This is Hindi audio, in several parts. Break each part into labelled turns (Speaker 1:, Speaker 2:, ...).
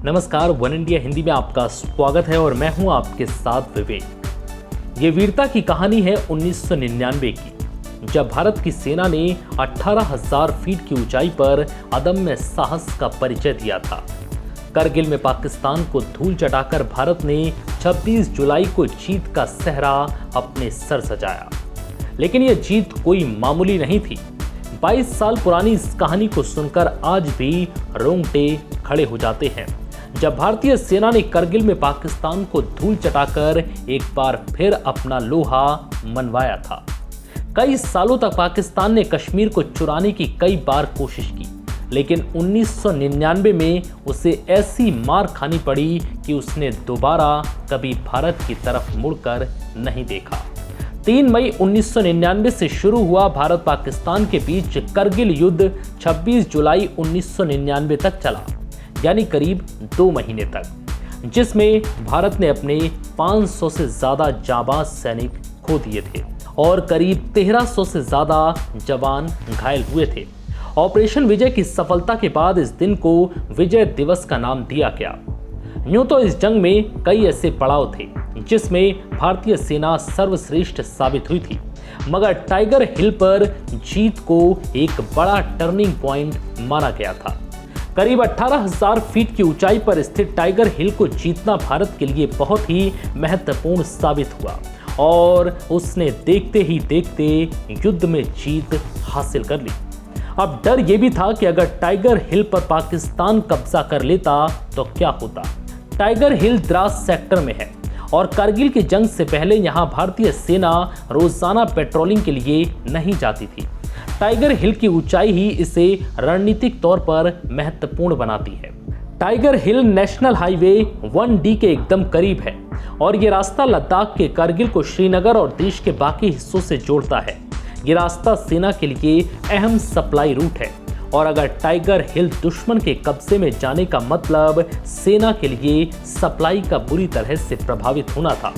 Speaker 1: नमस्कार, वन इंडिया हिंदी में आपका स्वागत है और मैं हूं आपके साथ विवेक। ये वीरता की कहानी है 1999 की, जब भारत की सेना ने 18,000 फीट की ऊंचाई पर अदम्य साहस का परिचय दिया था। करगिल में पाकिस्तान को धूल चटाकर भारत ने 26 जुलाई को जीत का सेहरा अपने सर सजाया। लेकिन यह जीत कोई मामूली नहीं थी। 22 साल पुरानी इस कहानी को सुनकर आज भी रोंगटे खड़े हो जाते हैं, जब भारतीय सेना ने करगिल में पाकिस्तान को धूल चटाकर एक बार फिर अपना लोहा मनवाया था। कई सालों तक पाकिस्तान ने कश्मीर को चुराने की कई बार कोशिश की, लेकिन 1999 में उसे ऐसी मार खानी पड़ी कि उसने दोबारा कभी भारत की तरफ मुड़कर नहीं देखा। 3 मई 1999 से शुरू हुआ भारत पाकिस्तान के बीच करगिल युद्ध 26 जुलाई 1999 तक चला, यानी करीब 2 महीने तक, जिसमें भारत ने अपने 500 से ज्यादा जाबाज सैनिक खो दिए थे और करीब 1300 से ज्यादा जवान घायल हुए थे। ऑपरेशन विजय की सफलता के बाद इस दिन को विजय दिवस का नाम दिया गया। यूं तो इस जंग में कई ऐसे पड़ाव थे जिसमें भारतीय सेना सर्वश्रेष्ठ साबित हुई थी, मगर टाइगर हिल पर जीत को एक बड़ा टर्निंग पॉइंट माना गया था। करीब 18,000 फीट की ऊंचाई पर स्थित टाइगर हिल को जीतना भारत के लिए बहुत ही महत्वपूर्ण साबित हुआ और उसने देखते ही देखते युद्ध में जीत हासिल कर ली। अब डर यह भी था कि अगर टाइगर हिल पर पाकिस्तान कब्जा कर लेता तो क्या होता। टाइगर हिल द्रास सेक्टर में है और करगिल की जंग से पहले यहां भारतीय सेना रोजाना पेट्रोलिंग के लिए नहीं जाती थी। टाइगर हिल की ऊंचाई ही इसे रणनीतिक तौर पर महत्वपूर्ण बनाती है। टाइगर हिल नेशनल हाईवे 1D के एकदम करीब है और ये रास्ता लद्दाख के करगिल को श्रीनगर और देश के बाकी हिस्सों से जोड़ता है। ये रास्ता सेना के लिए अहम सप्लाई रूट है और अगर टाइगर हिल दुश्मन के कब्जे में जाने का मतलब सेना के लिए सप्लाई का बुरी तरह से प्रभावित होना था।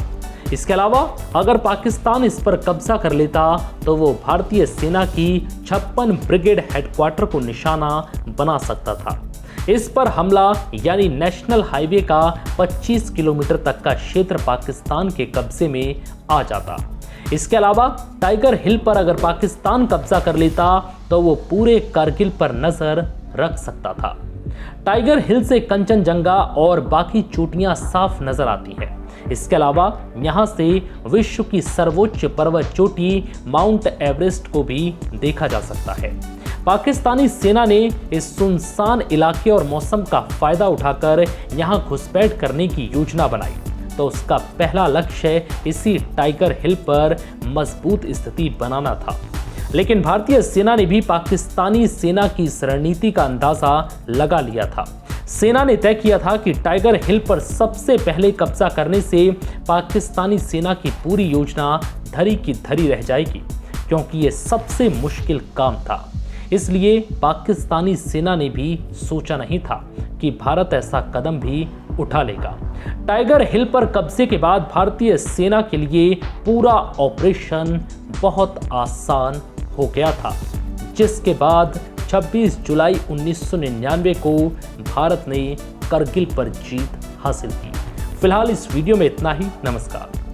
Speaker 1: इसके अलावा अगर पाकिस्तान इस पर कब्जा कर लेता तो वो भारतीय सेना की 56 ब्रिगेड हेडक्वार्टर को निशाना बना सकता था। इस पर हमला यानी नेशनल हाईवे का 25 किलोमीटर तक का क्षेत्र पाकिस्तान के कब्जे में आ जाता। इसके अलावा टाइगर हिल पर अगर पाकिस्तान कब्जा कर लेता तो वो पूरे करगिल पर नजर रख सकता था। टाइगर हिल से कंचनजंगा और बाकी चोटियां साफ नजर आती हैं। इसके अलावा यहां से विश्व की सर्वोच्च पर्वत चोटी माउंट एवरेस्ट को भी देखा जा सकता है। पाकिस्तानी सेना ने इस सुनसान इलाके और मौसम का फायदा उठाकर यहां घुसपैठ करने की योजना बनाई, तो उसका पहला लक्ष्य इसी टाइगर हिल पर मजबूत स्थिति बनाना था। लेकिन भारतीय सेना ने भी पाकिस्तानी सेना की इस रणनीति का अंदाजा लगा लिया था। सेना ने तय किया था कि टाइगर हिल पर सबसे पहले कब्जा करने से पाकिस्तानी सेना की पूरी योजना धरी की धरी रह जाएगी, क्योंकि यह सबसे मुश्किल काम था। इसलिए पाकिस्तानी सेना ने भी सोचा नहीं था कि भारत ऐसा कदम भी उठा लेगा। टाइगर हिल पर कब्जे के बाद भारतीय सेना के लिए पूरा ऑपरेशन बहुत आसान हो गया था, जिसके बाद 26 जुलाई 1999 को भारत ने करगिल पर जीत हासिल की। फिलहाल इस वीडियो में इतना ही। नमस्कार।